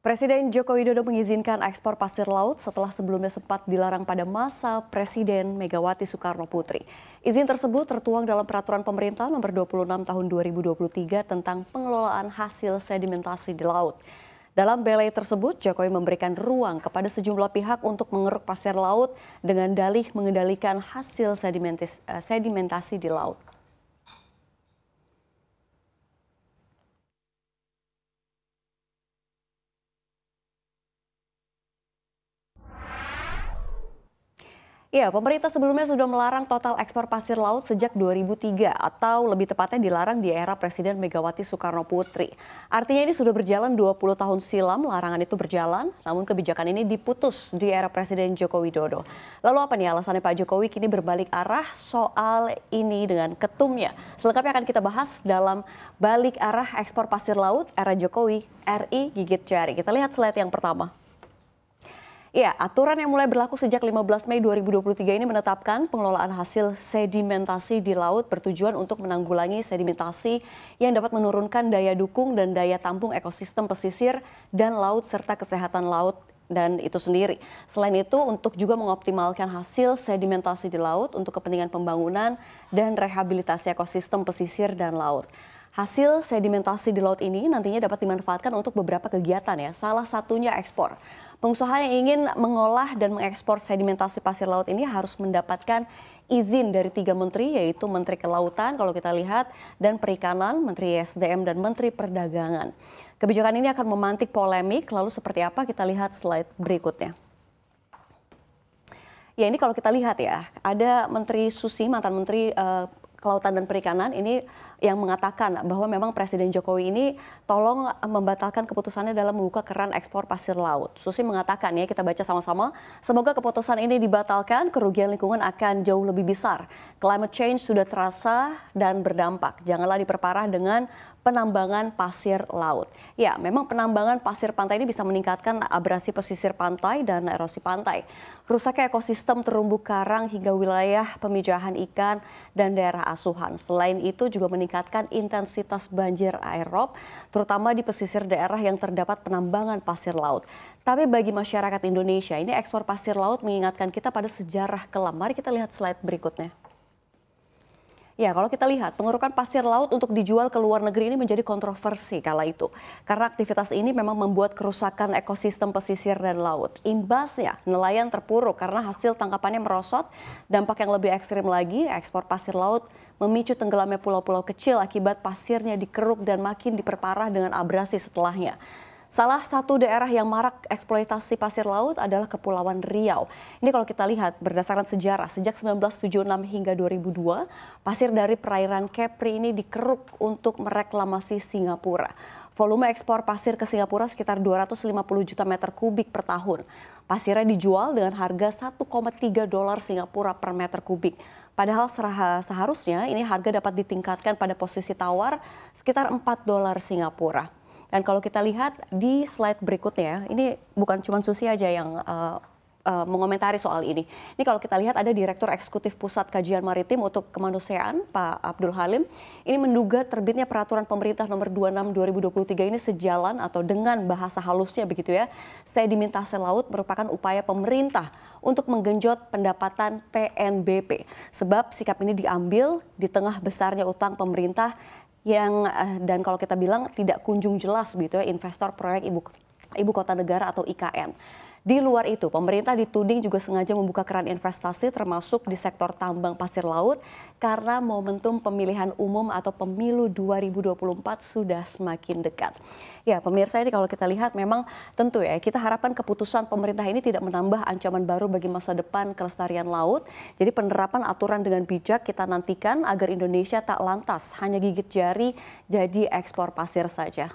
Presiden Joko Widodo mengizinkan ekspor pasir laut setelah sebelumnya sempat dilarang pada masa Presiden Megawati Soekarno Putri. Izin tersebut tertuang dalam Peraturan Pemerintah Nomor 26 Tahun 2023 tentang pengelolaan hasil sedimentasi di laut. Dalam belai tersebut, Jokowi memberikan ruang kepada sejumlah pihak untuk mengeruk pasir laut dengan dalih mengendalikan hasil sedimentasi di laut. Ya, pemerintah sebelumnya sudah melarang total ekspor pasir laut sejak 2003 atau lebih tepatnya dilarang di era Presiden Megawati Soekarno Putri. Artinya ini sudah berjalan 20 tahun silam, larangan itu berjalan, namun kebijakan ini diputus di era Presiden Joko Widodo. Lalu apa nih alasannya Pak Jokowi kini berbalik arah soal ini dengan ketumnya? Selengkapnya akan kita bahas dalam balik arah ekspor pasir laut era Jokowi, RI gigit jari. Kita lihat slide yang pertama. Ya, aturan yang mulai berlaku sejak 15 Mei 2023 ini menetapkan pengelolaan hasil sedimentasi di laut bertujuan untuk menanggulangi sedimentasi yang dapat menurunkan daya dukung dan daya tampung ekosistem pesisir dan laut serta kesehatan laut dan itu sendiri. Selain itu, untuk juga mengoptimalkan hasil sedimentasi di laut untuk kepentingan pembangunan dan rehabilitasi ekosistem pesisir dan laut. Hasil sedimentasi di laut ini nantinya dapat dimanfaatkan untuk beberapa kegiatan ya, salah satunya ekspor. Pengusaha yang ingin mengolah dan mengekspor sedimentasi pasir laut ini harus mendapatkan izin dari 3 menteri, yaitu Menteri Kelautan kalau kita lihat, dan Perikanan, Menteri SDM, dan Menteri Perdagangan. Kebijakan ini akan memantik polemik, lalu seperti apa kita lihat slide berikutnya. Ya, ini kalau kita lihat ya, ada Menteri Susi, mantan Menteri Kelautan dan Perikanan ini yang mengatakan bahwa memang Presiden Jokowi ini tolong membatalkan keputusannya dalam membuka keran ekspor pasir laut. Susi mengatakan ya, kita baca sama-sama, semoga keputusan ini dibatalkan, kerugian lingkungan akan jauh lebih besar. Climate change sudah terasa dan berdampak, janganlah diperparah dengan penambangan pasir laut. Ya, memang penambangan pasir pantai ini bisa meningkatkan abrasi pesisir pantai dan erosi pantai. Rusaknya ekosistem terumbu karang hingga wilayah pemijahan ikan dan daerah asuhan. Selain itu juga meningkatkan intensitas banjir aerob, terutama di pesisir daerah yang terdapat penambangan pasir laut. Tapi bagi masyarakat Indonesia, ini ekspor pasir laut mengingatkan kita pada sejarah kelam. Mari kita lihat slide berikutnya. Ya, kalau kita lihat pengerukan pasir laut untuk dijual ke luar negeri ini menjadi kontroversi kala itu. Karena aktivitas ini memang membuat kerusakan ekosistem pesisir dan laut. Imbasnya, nelayan terpuruk karena hasil tangkapannya merosot. Dampak yang lebih ekstrim lagi, ekspor pasir laut memicu tenggelamnya pulau-pulau kecil akibat pasirnya dikeruk dan makin diperparah dengan abrasi setelahnya. Salah satu daerah yang marak eksploitasi pasir laut adalah Kepulauan Riau. Ini kalau kita lihat berdasarkan sejarah, sejak 1976 hingga 2002, pasir dari perairan Kepri ini dikeruk untuk mereklamasi Singapura. Volume ekspor pasir ke Singapura sekitar 250 juta meter kubik per tahun. Pasirnya dijual dengan harga 1,3 dolar Singapura per meter kubik. Padahal seharusnya ini harga dapat ditingkatkan pada posisi tawar sekitar 4 dolar Singapura. Dan kalau kita lihat di slide berikutnya, ini bukan cuma Susi aja yang mengomentari soal ini. Ini kalau kita lihat ada Direktur Eksekutif Pusat Kajian Maritim untuk Kemanusiaan, Pak Abdul Halim. Ini menduga terbitnya Peraturan Pemerintah Nomor 26 2023 ini sejalan atau dengan bahasa halusnya begitu ya, sedimentasi laut merupakan upaya pemerintah untuk menggenjot pendapatan PNBP. Sebab sikap ini diambil di tengah besarnya utang pemerintah yang dan kalau kita bilang tidak kunjung jelas gitu ya investor proyek ibu kota negara atau IKN. Di luar itu, pemerintah dituding juga sengaja membuka keran investasi termasuk di sektor tambang pasir laut karena momentum pemilihan umum atau pemilu 2024 sudah semakin dekat. Ya, pemirsa, ini kalau kita lihat memang tentu ya kita harapkan keputusan pemerintah ini tidak menambah ancaman baru bagi masa depan kelestarian laut. Jadi penerapan aturan dengan bijak kita nantikan agar Indonesia tak lantas hanya gigit jari jadi ekspor pasir saja.